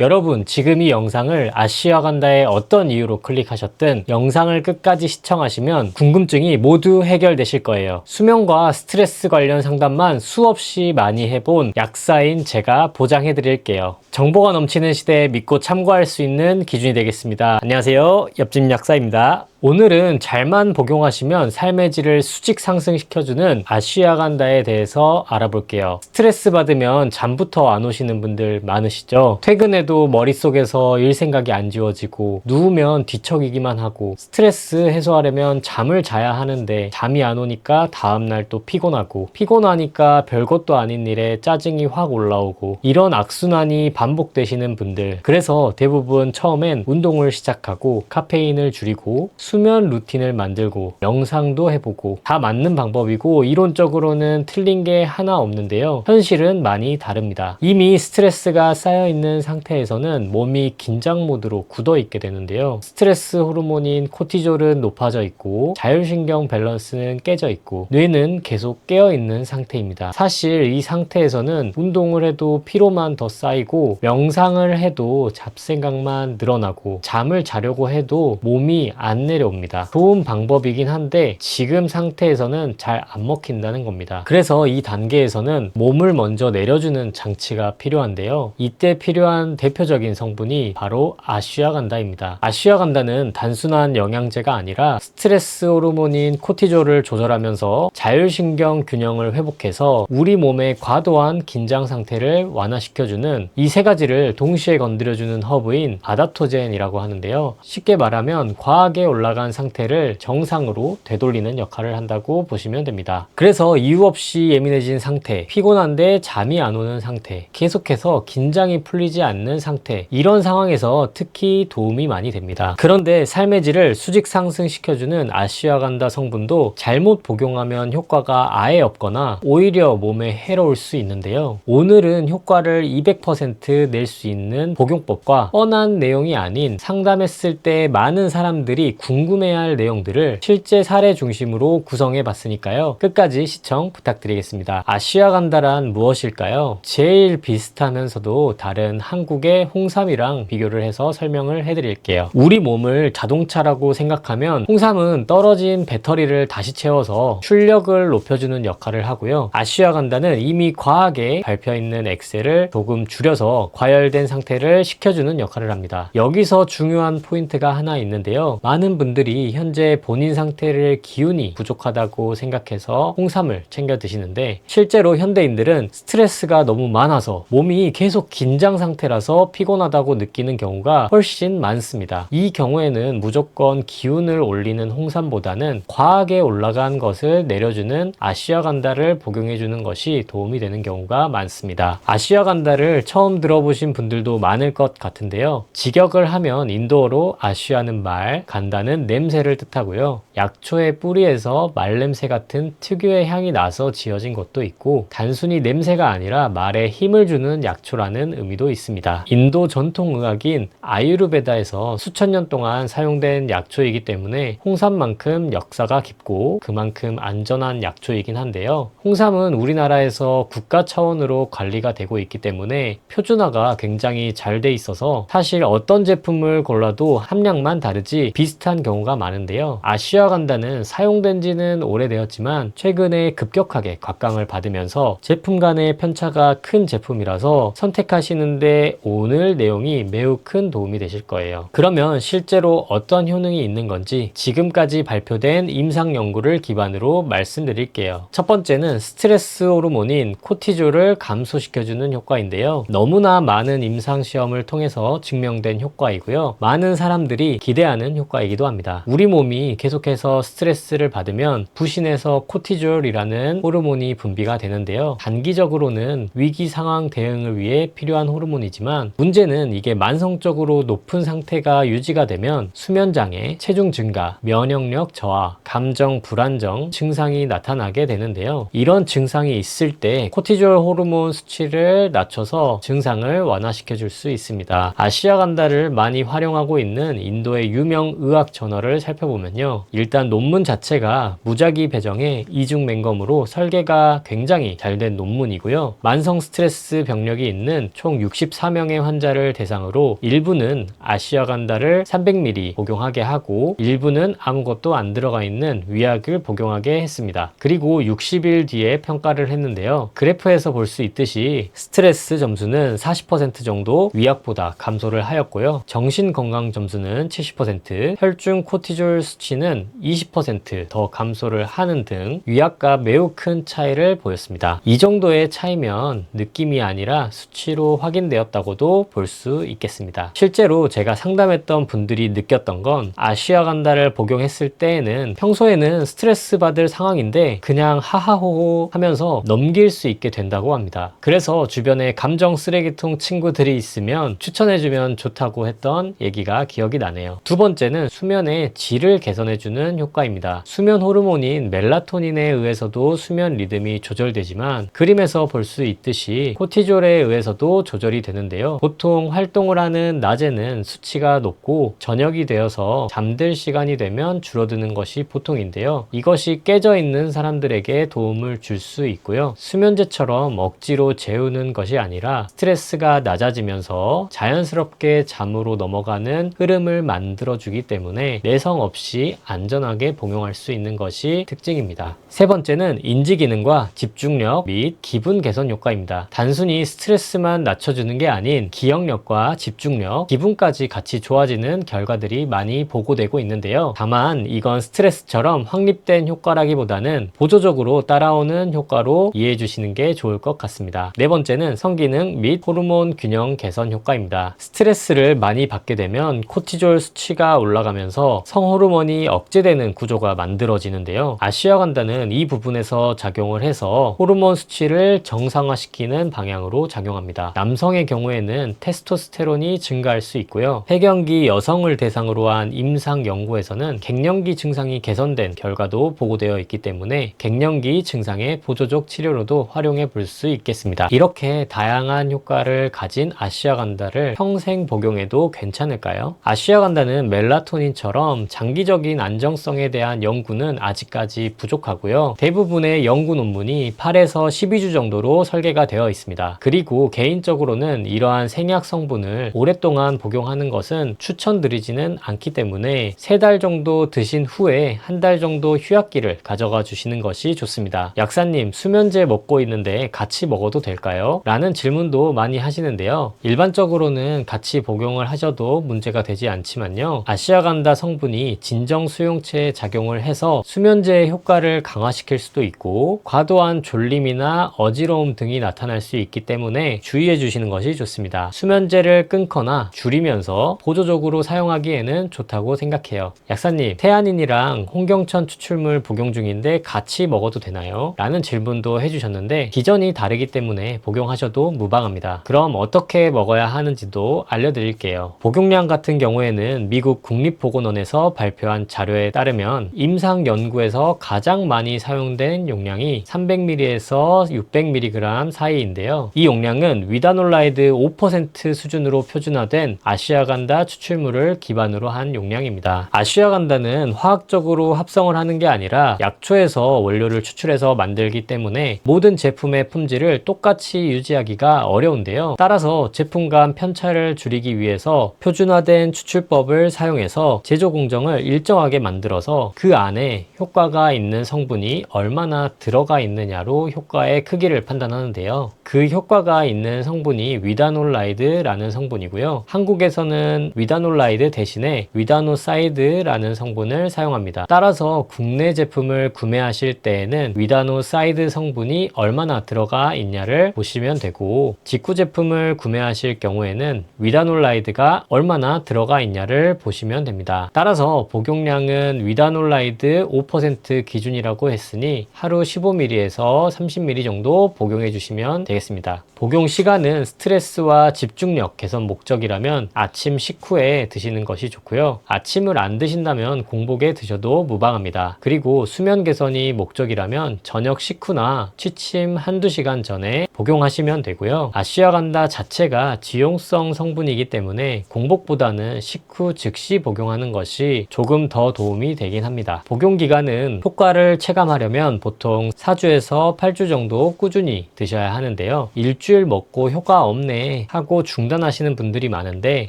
여러분, 지금 이 영상을 아슈아간다의 어떤 이유로 클릭하셨든 영상을 끝까지 시청하시면 궁금증이 모두 해결되실 거예요. 수면과 스트레스 관련 상담만 수없이 많이 해본 약사인 제가 보장해 드릴게요. 정보가 넘치는 시대에 믿고 참고할 수 있는 기준이 되겠습니다. 안녕하세요, 옆집 약사입니다. 오늘은 잘만 복용하시면 삶의 질을 수직 상승시켜주는 아슈아간다에 대해서 알아볼게요. 스트레스 받으면 잠부터 안 오시는 분들 많으시죠? 퇴근해도 머릿속에서 일 생각이 안 지워지고 누우면 뒤척이기만 하고 스트레스 해소하려면 잠을 자야 하는데 잠이 안 오니까 다음날 또 피곤하고 피곤하니까 별것도 아닌 일에 짜증이 확 올라오고 이런 악순환이 반복되시는 분들, 그래서 대부분 처음엔 운동을 시작하고 카페인을 줄이고 수면 루틴을 만들고 명상도 해보고 다 맞는 방법이고 이론적으로는 틀린 게 하나 없는데요. 현실은 많이 다릅니다. 이미 스트레스가 쌓여있는 상태에서는 몸이 긴장 모드로 굳어있게 되는데요. 스트레스 호르몬인 코티졸은 높아져 있고 자율신경 밸런스는 깨져 있고 뇌는 계속 깨어있는 상태입니다. 사실 이 상태에서는 운동을 해도 피로만 더 쌓이고 명상을 해도 잡생각만 늘어나고 잠을 자려고 해도 몸이 안 내려옵니다. 좋은 방법이긴 한데 지금 상태에서는 잘 안 먹힌다는 겁니다. 그래서 이 단계에서는 몸을 먼저 내려주는 장치가 필요한데요. 이때 필요한 대표적인 성분이 바로 아슈아간다입니다. 아슈아간다는 단순한 영양제가 아니라 스트레스 호르몬인 코티졸을 조절하면서 자율신경 균형을 회복해서 우리 몸의 과도한 긴장 상태를 완화시켜주는 이 세 가지를 동시에 건드려주는 허브인 아답토젠이라고 하는데요. 쉽게 말하면 과하게 올라간 상태를 정상으로 되돌리는 역할을 한다고 보시면 됩니다. 그래서 이유 없이 예민해진 상태, 피곤한데 잠이 안 오는 상태, 계속해서 긴장이 풀리지 않는 상태, 이런 상황에서 특히 도움이 많이 됩니다. 그런데 삶의 질을 수직 상승시켜주는 아슈아간다 성분도 잘못 복용하면 효과가 아예 없거나 오히려 몸에 해로울 수 있는데요. 오늘은 효과를 200% 낼 수 있는 복용법과 뻔한 내용이 아닌 상담했을 때 많은 사람들이 궁금해할 내용들을 실제 사례 중심으로 구성해 봤으니까요. 끝까지 시청 부탁드리겠습니다. 아슈아간다란 무엇일까요? 제일 비슷하면서도 다른 한국의 홍삼이랑 비교를 해서 설명을 해드릴게요. 우리 몸을 자동차라고 생각하면 홍삼은 떨어진 배터리를 다시 채워서 출력을 높여주는 역할을 하고요. 아슈아간다는 이미 과하게 밟혀있는 엑셀을 조금 줄여서 과열된 상태를 식혀주는 역할을 합니다. 여기서 중요한 포인트가 하나 있는데요. 많은 분들이 현재 본인 상태를 기운이 부족하다고 생각해서 홍삼을 챙겨 드시는데 실제로 현대인들은 스트레스가 너무 많아서 몸이 계속 긴장 상태라서 피곤하다고 느끼는 경우가 훨씬 많습니다. 이 경우에는 무조건 기운을 올리는 홍삼보다는 과하게 올라간 것을 내려주는 아슈아간다를 복용해주는 것이 도움이 되는 경우가 많습니다. 아슈아간다를 처음 들어보신 분들도 많을 것 같은데요. 직역을 하면 인도어로 아슈아는 말, 간다는 냄새를 뜻하고요. 약초의 뿌리에서 말냄새 같은 특유의 향이 나서 지어진 것도 있고 단순히 냄새가 아니라 말에 힘을 주는 약초라는 의미도 있습니다. 인도 전통의학인 아유르베다에서 수천 년 동안 사용된 약초이기 때문에 홍삼만큼 역사가 깊고 그만큼 안전한 약초이긴 한데요. 홍삼은 우리나라에서 국가 차원으로 관리가 되고 있기 때문에 표준화가 굉장히 잘 돼 있어서 사실 어떤 제품을 골라도 함량만 다르지 비슷한 경우가 많은데요. 아슈아간다는 사용된 지는 오래되었지만 최근에 급격하게 곽강을 받으면서 제품 간의 편차가 큰 제품이라서 선택하시는데 오늘 내용이 매우 큰 도움이 되실 거예요. 그러면 실제로 어떤 효능이 있는 건지 지금까지 발표된 임상 연구를 기반으로 말씀드릴게요. 첫 번째는 스트레스 호르몬인 코티졸을 감소시켜주는 효과인데요. 너무나 많은 임상 시험을 통해서 증명된 효과이고요. 많은 사람들이 기대하는 효과이기도 합니다. 우리 몸이 계속해서 스트레스를 받으면 부신에서 코티졸이라는 호르몬이 분비가 되는데요. 단기적으로는 위기 상황 대응을 위해 필요한 호르몬이지만 문제는 이게 만성적으로 높은 상태가 유지가 되면 수면장애, 체중 증가, 면역력 저하, 감정 불안정 증상이 나타나게 되는데요. 이런 증상이 있을 때 코티졸 호르몬 수치를 낮춰서 증상을 완화시켜 줄 수 있습니다. 아슈아간다를 많이 활용하고 있는 인도의 유명 의학 저널을 살펴보면요. 일단 논문 자체가 무작위 배정의 이중 맹검으로 설계가 굉장히 잘 된 논문이고요. 만성 스트레스 병력이 있는 총 64명의 환자를 대상으로 일부는 아시아간다를 300ml 복용하게 하고 일부는 아무것도 안 들어가 있는 위약을 복용하게 했습니다. 그리고 60일 뒤에 평가를 했는데요. 그래프에서 볼 수 있듯이 스트레스 점수는 40% 정도 위약보다 감소를 하였고요. 정신건강 점수는 70%, 혈중 코티졸 수치는 20% 더 감소를 하는 등 위약과 매우 큰 차이를 보였습니다. 이 정도의 차이면 느낌이 아니라 수치로 확인되었다고도 볼 수 있겠습니다. 실제로 제가 상담했던 분들이 느꼈던 건 아시아간다를 복용했을 때에는 평소에는 스트레스 받을 상황인데 그냥 하하호호 하면서 넘길 수 있게 된다고 합니다. 그래서 주변에 감정 쓰레기통 친구들이 있으면 추천해주면 좋다고 했던 얘기가 기억이 나네요. 두 번째는 수면의 질을 개선해주는 효과입니다. 수면 호르몬인 멜라토닌에 의해서도 수면 리듬이 조절되지만 그림에서 볼 수 있듯이 코티졸에 의해서도 조절이 되는데요. 보통 활동을 하는 낮에는 수치가 높고 저녁이 되어서 잠들 시간이 되면 줄어드는 것이 보통인데요. 이것이 깨져 있는 사람들에게 도움을 줄 수 있고요. 수면제처럼 억지로 재우는 것이 아니라 스트레스가 낮아지면서 자연스럽게 잠으로 넘어가는 흐름을 만들어주기 때문에 내성 없이 안전하게 복용할 수 있는 것이 특징입니다. 세 번째는 인지기능과 집중력 및 기분 개선 효과입니다. 단순히 스트레스만 낮춰주는 게 아닌 기억력과 집중력, 기분까지 같이 좋아지는 결과들이 많이 보고되고 있는데요. 다만 이건 스트레스처럼 확립된 효과라기보다는 보조적으로 따라오는 효과로 이해해 주시는 게 좋을 것 같습니다. 네 번째는 성기능 및 호르몬 균형 개선 효과입니다. 스트레스를 많이 받게 되면 코티졸 수치가 올라가면서 성호르몬이 억제되는 구조가 만들어지는데요. 아시아간다는 이 부분에서 작용을 해서 호르몬 수치를 정상화시키는 방향으로 작용합니다. 남성의 경우에는 테스토스테론이 증가할 수 있고요. 폐경기 여성을 대상으로 한 임상 연구에서는 갱년기 증상이 개선된 결과도 보고되어 있기 때문에 갱년기 증상의 보조적 치료로도 활용해 볼 수 있겠습니다. 이렇게 다양한 효과를 가진 아시아간다를 평생 복용해도 괜찮을까요? 아시아간다는 멜라토닌처럼 장기적인 안정성에 대한 연구는 아직까지 부족하고요. 대부분의 연구 논문이 8에서 12주 정도로 설계가 되어 있습니다. 그리고 개인적으로는 이러한 생약 성분을 오랫동안 복용하는 것은 추천드리지는 않기 때문에 3달 정도 드신 후에 한 달 정도 휴약기를 가져가 주시는 것이 좋습니다. 약사님, 수면제 먹고 있는데 같이 먹어도 될까요? 라는 질문도 많이 하시는데요. 일반적으로는 같이 복용을 하셔도 문제가 되지 않지만요. 아시아간다 성분이 진정 수용체에 작용을 해서 수면제의 효과를 강화시킬 수도 있고 과도한 졸림이나 어지러움 등이 나타날 수 있기 때문에 주의해 주시는 것이 좋습니다. 수면제를 끊거나 줄이면서 보조적으로 사용하기에는 좋다고 생각해요. 약사님, 태아닌이랑 홍경천 추출물 복용 중인데 같이 먹어도 되나요? 라는 질문도 해주셨는데 기전이 다르기 때문에 복용하셔도 무방합니다. 그럼 어떻게 먹어야 하는지도 알려드릴게요. 복용량 같은 경우에는 미국 국립보건원에서 발표한 자료에 따르면 임상 연구에서 가장 많이 사용된 용량이 300ml에서 600mg 사이인데요. 이 용량은 위다놀라이드 5% 수준으로 표준화된 아시아간다 추출물을 기반으로 한 용량입니다. 아시아간다는 화학적으로 합성을 하는 게 아니라 약초에서 원료를 추출해서 만들기 때문에 모든 제품의 품질을 똑같이 유지하기가 어려운데요. 따라서 제품 간 편차를 줄이기 위해서 표준화된 추출법을 사용해서 제조 공정을 일정하게 만들어서 그 안에 효과가 있는 성분이 얼마나 들어가 있느냐로 효과의 크기를 판단하는데요. 그 효과가 있는 성분이 위다놀라이드라는 성분이고요. 한국에서는 위다놀라이드 대신에 위다노사이드라는 성분을 사용합니다. 따라서 국내 제품을 구매하실 때에는 위다노사이드 성분이 얼마나 들어가 있냐를 보시면 되고 직구 제품을 구매하실 경우에는 위다놀라이드가 얼마나 들어가 있냐를 보시면 됩니다. 따라서 복용량은 위다놀라이드 5% 기준이라고 했으니 하루 15ml에서 30ml 정도 복용해 주시면 되겠습니다. 복용 시간은 스트레스와 집중력 개선 목적이라면 아침 식후에 드시는 것이 좋고요. 아침을 안 드신다면 공복에 드셔도 무방합니다. 그리고 수면 개선이 목적이라면 저녁 식후나 취침 한두 시간 전에 복용하시면 되고요. 아시아간다 자체가 지용성 성분이기 때문에 공복보다는 식후 즉시 복용하는 복용하는 것이 조금 더 도움이 되긴 합니다. 복용 기간은 효과를 체감하려면 보통 4주에서 8주 정도 꾸준히 드셔야 하는데요. 일주일 먹고 효과 없네 하고 중단하시는 분들이 많은데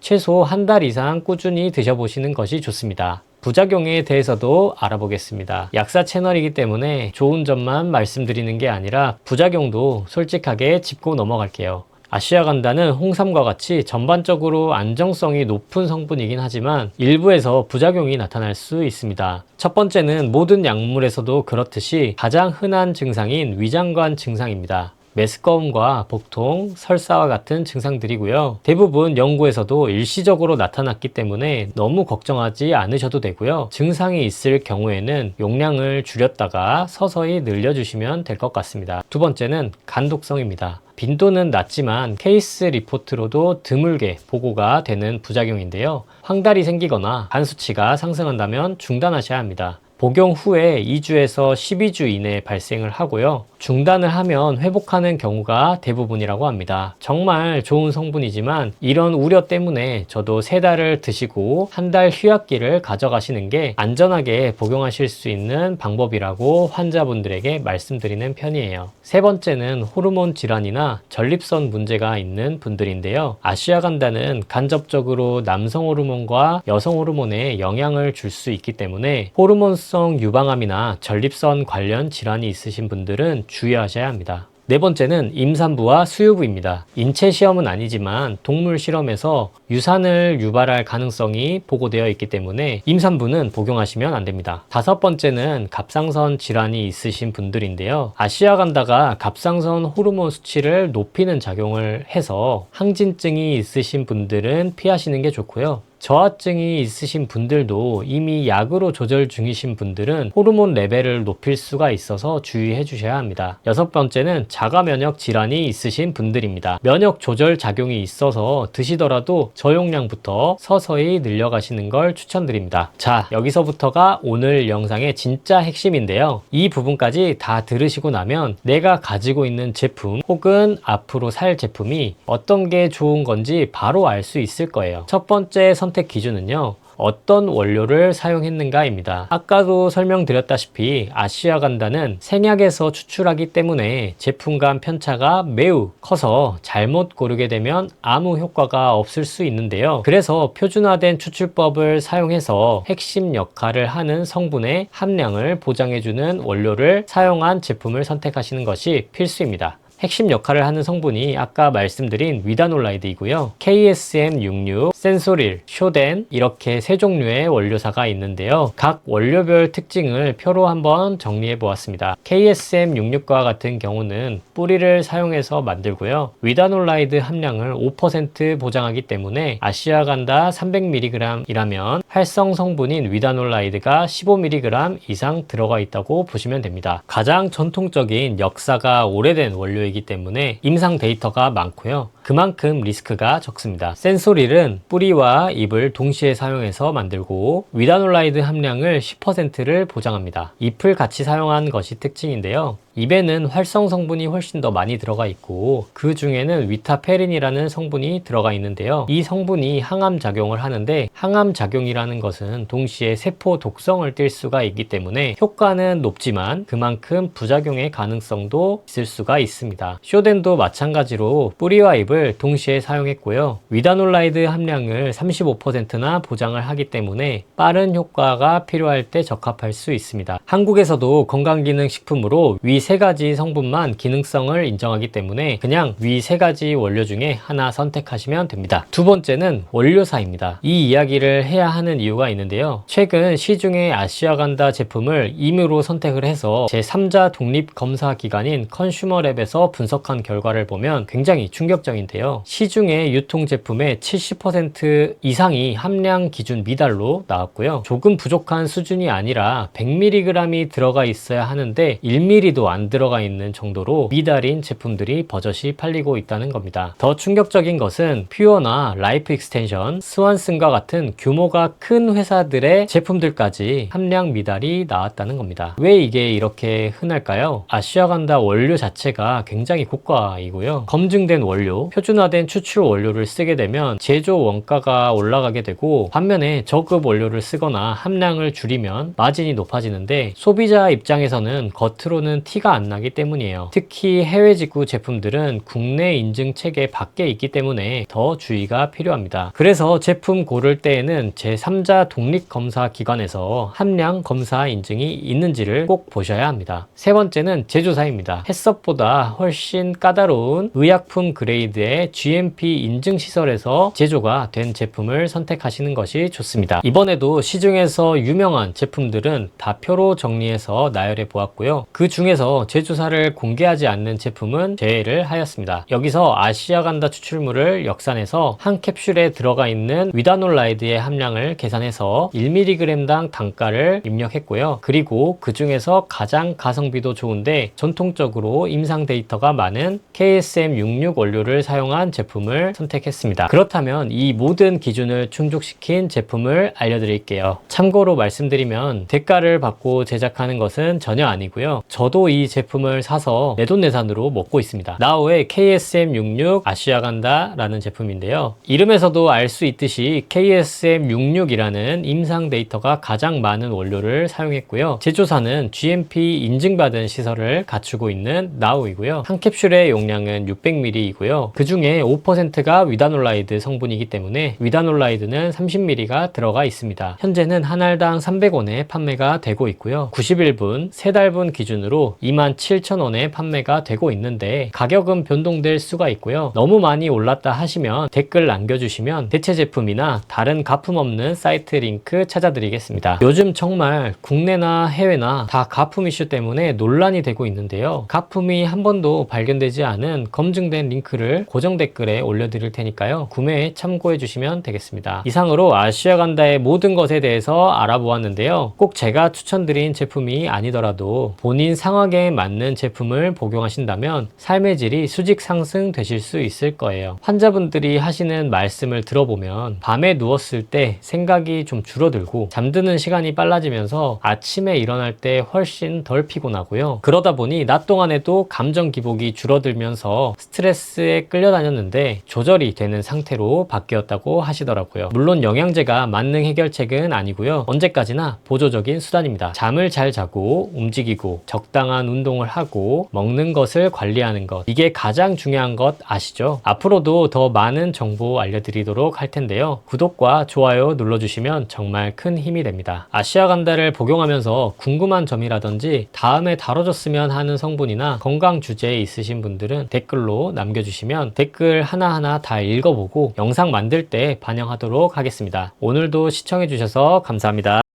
최소 한 달 이상 꾸준히 드셔보시는 것이 좋습니다. 부작용에 대해서도 알아보겠습니다. 약사 채널이기 때문에 좋은 점만 말씀드리는 게 아니라 부작용도 솔직하게 짚고 넘어갈게요. 아슈아간다는 홍삼과 같이 전반적으로 안정성이 높은 성분이긴 하지만 일부에서 부작용이 나타날 수 있습니다. 첫 번째는 모든 약물에서도 그렇듯이 가장 흔한 증상인 위장관 증상입니다. 메스꺼움과 복통, 설사와 같은 증상들이고요. 대부분 연구에서도 일시적으로 나타났기 때문에 너무 걱정하지 않으셔도 되고요. 증상이 있을 경우에는 용량을 줄였다가 서서히 늘려주시면 될 것 같습니다. 두 번째는 간독성입니다. 빈도는 낮지만 케이스 리포트로도 드물게 보고가 되는 부작용인데요. 황달이 생기거나 간 수치가 상승한다면 중단하셔야 합니다. 복용 후에 2주에서 12주 이내에 발생을 하고요. 중단을 하면 회복하는 경우가 대부분이라고 합니다. 정말 좋은 성분이지만 이런 우려 때문에 저도 3달을 드시고 한 달 휴약기를 가져가시는 게 안전하게 복용하실 수 있는 방법이라고 환자분들에게 말씀드리는 편이에요. 세 번째는 호르몬 질환이나 전립선 문제가 있는 분들인데요. 아슈아간다는 간접적으로 남성 호르몬과 여성 호르몬에 영향을 줄 수 있기 때문에 호르몬성 유방암이나 전립선 관련 질환이 있으신 분들은 주의하셔야 합니다. 네 번째는 임산부와 수유부입니다. 인체 시험은 아니지만 동물 실험에서 유산을 유발할 가능성이 보고되어 있기 때문에 임산부는 복용하시면 안 됩니다. 다섯 번째는 갑상선 질환이 있으신 분들인데요. 아슈아간다가 갑상선 호르몬 수치를 높이는 작용을 해서 항진증이 있으신 분들은 피하시는 게 좋고요. 저하증이 있으신 분들도 이미 약으로 조절 중이신 분들은 호르몬 레벨을 높일 수가 있어서 주의해 주셔야 합니다. 여섯 번째는 자가 면역 질환이 있으신 분들입니다. 면역 조절 작용이 있어서 드시더라도 저용량부터 서서히 늘려가시는 걸 추천드립니다. 자, 여기서부터가 오늘 영상의 진짜 핵심인데요. 이 부분까지 다 들으시고 나면 내가 가지고 있는 제품 혹은 앞으로 살 제품이 어떤 게 좋은 건지 바로 알 수 있을 거예요. 첫 번째 선택 기준은요. 어떤 원료를 사용했는가입니다. 아까도 설명드렸다시피 아슈아간다는 생약에서 추출하기 때문에 제품간 편차가 매우 커서 잘못 고르게 되면 아무 효과가 없을 수 있는데요. 그래서 표준화된 추출법을 사용해서 핵심 역할을 하는 성분의 함량을 보장해주는 원료를 사용한 제품을 선택하시는 것이 필수입니다. 핵심 역할을 하는 성분이 아까 말씀드린 위다놀라이드이고요. KSM66, 센소릴, 쇼덴 이렇게 세 종류의 원료사가 있는데요. 각 원료별 특징을 표로 한번 정리해 보았습니다. KSM66과 같은 경우는 뿌리를 사용해서 만들고요. 위다놀라이드 함량을 5% 보장하기 때문에 아슈아간다 300mg이라면 활성 성분인 위다놀라이드가 15mg 이상 들어가 있다고 보시면 됩니다. 가장 전통적인 역사가 오래된 원료이기 때문에 임상 데이터가 많고요. 그만큼 리스크가 적습니다. 센소릴은 뿌리와 잎을 동시에 사용해서 만들고 위다놀라이드 함량을 10%를 보장합니다. 잎을 같이 사용한 것이 특징인데요. 잎에는 활성 성분이 훨씬 더 많이 들어가 있고 그 중에는 위타페린이라는 성분이 들어가 있는데요. 이 성분이 항암 작용을 하는데 항암 작용이라는 것은 동시에 세포 독성을 띨 수가 있기 때문에 효과는 높지만 그만큼 부작용의 가능성도 있을 수가 있습니다. 쇼덴도 마찬가지로 뿌리와 잎을 동시에 사용했고요. 위다놀라이드 함량을 35%나 보장을 하기 때문에 빠른 효과가 필요할 때 적합할 수 있습니다. 한국에서도 건강기능식품으로 위 3가지 성분만 기능성을 인정하기 때문에 그냥 위 3가지 원료 중에 하나 선택하시면 됩니다. 두 번째는 원료사입니다. 이 이야기를 해야 하는 이유가 있는데요. 최근 시중의 아슈아간다 제품을 임의로 선택을 해서 제3자 독립검사기관인 컨슈머랩에서 분석한 결과를 보면 굉장히 충격적인데요. 시중의 유통 제품의 70% 이상이 함량 기준 미달로 나왔고요. 조금 부족한 수준이 아니라 100mg이 들어가 있어야 하는데 1mg도 하나도 안 들어가 있는 정도로 미달인 제품들이 버젓이 팔리고 있다는 겁니다. 더 충격적인 것은 퓨어나 라이프 익스텐션, 스완슨과 같은 규모가 큰 회사들의 제품들까지 함량 미달이 나왔다는 겁니다. 왜 이게 이렇게 흔할까요? 아슈아간다 원료 자체가 굉장히 고가이고요. 검증된 원료, 표준화된 추출 원료를 쓰게 되면 제조 원가가 올라가게 되고, 반면에 저급 원료를 쓰거나 함량을 줄이면 마진이 높아지는데, 소비자 입장에서는 겉으로는 티가 안 나기 때문이에요. 특히 해외 직구 제품들은 국내 인증 체계 밖에 있기 때문에 더 주의가 필요합니다. 그래서 제품 고를 때에는 제3자 독립검사기관에서 함량 검사 인증이 있는지를 꼭 보셔야 합니다. 세 번째는 제조사입니다. 햇섭보다 훨씬 까다로운 의약품 그레이드의 GMP 인증 시설에서 제조가 된 제품을 선택하시는 것이 좋습니다. 이번에도 시중에서 유명한 제품들은 다 표로 정리해서 나열해 보았고요. 그 중에서 제조사를 공개하지 않는 제품은 제외를 하였습니다. 여기서 아시아간다 추출물을 역산해서 한 캡슐에 들어가 있는 위다놀라이드의 함량을 계산해서 1mg당 단가를 입력했고요. 그리고 그 중에서 가장 가성비도 좋은데 전통적으로 임상 데이터가 많은 KSM66 원료를 사용한 제품을 선택했습니다. 그렇다면 이 모든 기준을 충족시킨 제품을 알려드릴게요. 참고로 말씀드리면 대가를 받고 제작하는 것은 전혀 아니고요. 저도 이 제품을 사서 내돈내산으로 먹고 있습니다. 나오의 KSM66 아시아간다 라는 제품인데요. 이름에서도 알 수 있듯이 KSM66이라는 임상 데이터가 가장 많은 원료를 사용했고요. 제조사는 GMP 인증받은 시설을 갖추고 있는 나우이고요. 한 캡슐의 용량은 600ml이고요. 그 중에 5%가 위다놀라이드 성분이기 때문에 위다놀라이드는 30ml가 들어가 있습니다. 현재는 한 알당 300원에 판매가 되고 있고요. 91분, 3달분 기준으로 27,000원에 판매가 되고 있는데 가격은 변동될 수가 있고요. 너무 많이 올랐다 하시면 댓글 남겨주시면 대체 제품이나 다른 가품 없는 사이트 링크 찾아드리겠습니다. 요즘 정말 국내나 해외나 다 가품 이슈 때문에 논란이 되고 있는데요. 가품이 한 번도 발견되지 않은 검증된 링크를 고정 댓글에 올려드릴 테니까요. 구매에 참고해 주시면 되겠습니다. 이상으로 아시아간다의 모든 것에 대해서 알아보았는데요. 꼭 제가 추천드린 제품이 아니더라도 본인 상황에 맞는 제품을 복용하신다면 삶의 질이 수직 상승되실 수 있을 거예요. 환자분들이 하시는 말씀을 들어보면 밤에 누웠을 때 생각이 좀 줄어들고 잠드는 시간이 빨라지면서 아침에 일어날 때 훨씬 덜 피곤하고요. 그러다 보니 낮 동안에도 감정 기복이 줄어들면서 스트레스에 끌려다녔는데 조절이 되는 상태로 바뀌었다고 하시더라고요. 물론 영양제가 만능 해결책은 아니고요. 언제까지나 보조적인 수단입니다. 잠을 잘 자고 움직이고 적당한 운동을 하고 먹는 것을 관리하는 것, 이게 가장 중요한 것 아시죠? 앞으로도 더 많은 정보 알려드리도록 할 텐데요. 구독과 좋아요 눌러주시면 정말 큰 힘이 됩니다. 아시아간다를 복용하면서 궁금한 점이라든지 다음에 다뤄줬으면 하는 성분이나 건강 주제에 있으신 분들은 댓글로 남겨주시면 댓글 하나하나 다 읽어보고 영상 만들 때 반영하도록 하겠습니다. 오늘도 시청해주셔서 감사합니다.